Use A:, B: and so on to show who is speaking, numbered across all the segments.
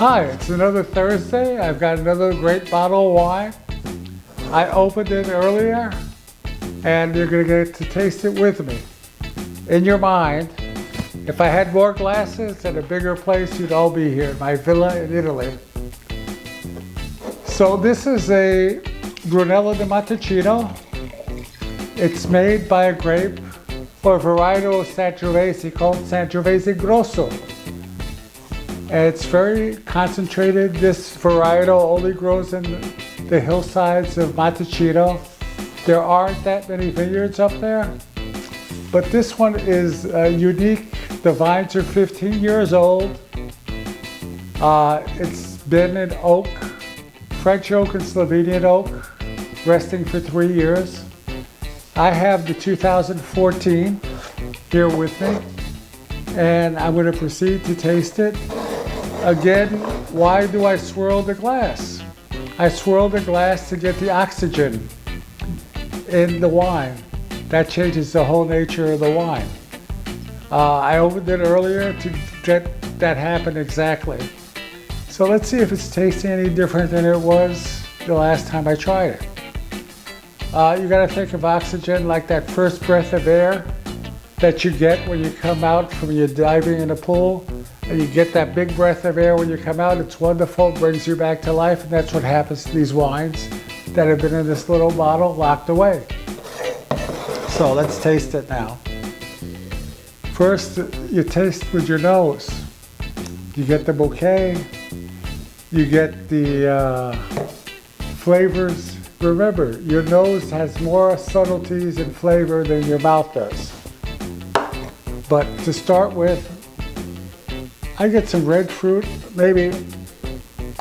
A: Hi, it's another Thursday. I've got another great bottle of wine. I opened it earlier, and you're going to get to taste it with me. In your mind, if I had more glasses and a bigger place, you'd all be here, my villa in Italy. So this is a Brunello di Montalcino. It's made by a grape or a varietal of Sangiovese called Sangiovese Grosso. And it's very concentrated. This varietal only grows in the hillsides of Montalcino. There aren't that many vineyards up there, but this one is unique. The vines are 15 years old. It's been in oak, French oak and Slovenian oak, resting for 3 years. I have the 2014 here with me, and I'm going to proceed to taste it. Again, why do I swirl the glass? I swirl the glass to get the oxygen in the wine. That changes the whole nature of the wine. I opened it earlier to get that happen exactly. So let's see if it's tasting any different than it was the last time I tried it. You got to think of oxygen like that first breath of air that you get when you come out from your diving in a pool. And you get that big breath of air when you come out. It's wonderful, brings you back to life, and that's what happens to these wines that have been in this little bottle locked away. So let's taste it now. First, you taste with your nose. You get the bouquet, you get the flavors. Remember, your nose has more subtleties and flavor than your mouth does. But to start with, I get some red fruit, maybe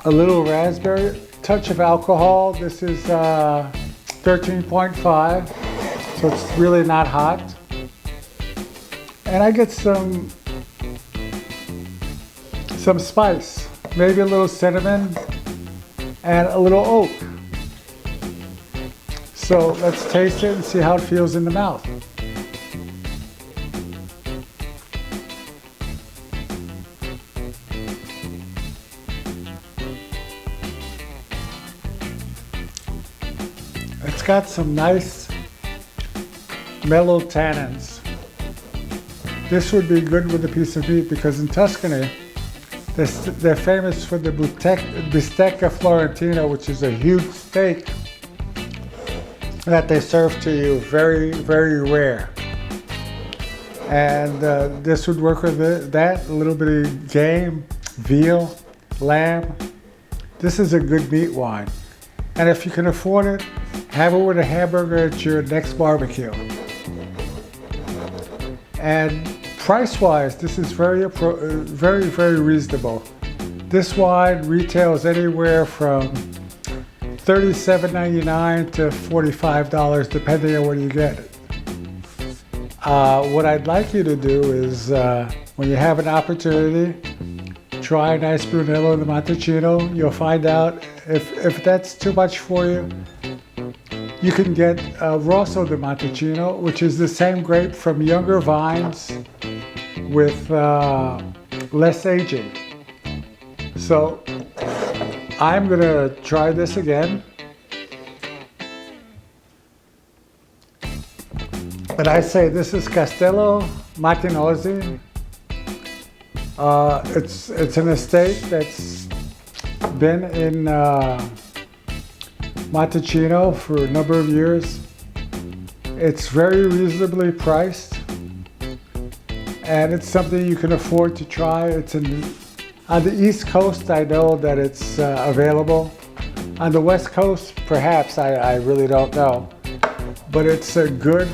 A: a little raspberry, touch of alcohol. This is 13.5, so it's really not hot. And I get some spice, maybe a little cinnamon and a little oak. So let's taste it and see how it feels in the mouth. It's got some nice mellow tannins. This would be good with a piece of meat because in Tuscany, they're famous for the bistecca Florentina, which is a huge steak that they serve to you, very, very rare. And this would work with that, a little bit of game, veal, lamb. This is a good meat wine. And if you can afford it, have it with a hamburger at your next barbecue. And price-wise, this is very, very reasonable. This wine retails anywhere from $37.99 to $45, depending on where you get it. What I'd like you to do is, when you have an opportunity, try a nice Brunello di Montalcino. You'll find out if that's too much for you. You can get Rosso di Montalcino, which is the same grape from younger vines with less aging. So I'm going to try this again. But I say this is Castello Martinosi. It's an estate that's been in Montalcino for a number of years. It's very reasonably priced, and it's something you can afford to try. It's on the East Coast, I know that it's available. On the West Coast, perhaps, I really don't know. But it's a good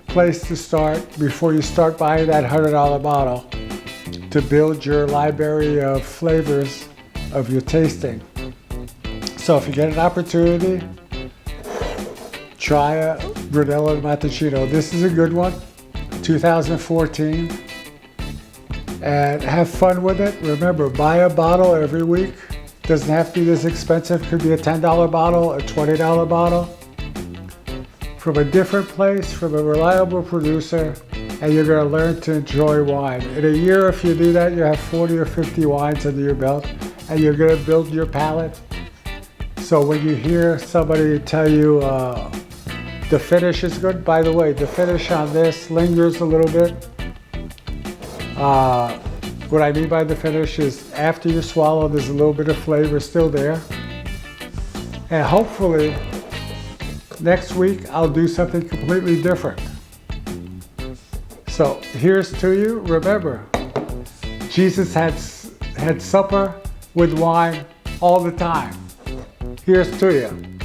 A: place to start before you start buying that $100 bottle to build your library of flavors of your tasting. So if you get an opportunity, try a Brunello di Montalcino. This is a good one, 2014. And have fun with it. Remember, buy a bottle every week. Doesn't have to be this expensive. Could be a $10 bottle, a $20 bottle. From a different place, from a reliable producer. and you're going to learn to enjoy wine. In a year, if you do that, you have 40 or 50 wines under your belt, and you're going to build your palate. So when you hear somebody tell you the finish is good, by the way, the finish on this lingers a little bit. What I mean by the finish is after you swallow, there's a little bit of flavor still there. And hopefully, next week, I'll do something completely different. So here's to you. Remember, Jesus had supper with wine all the time. Here's to you.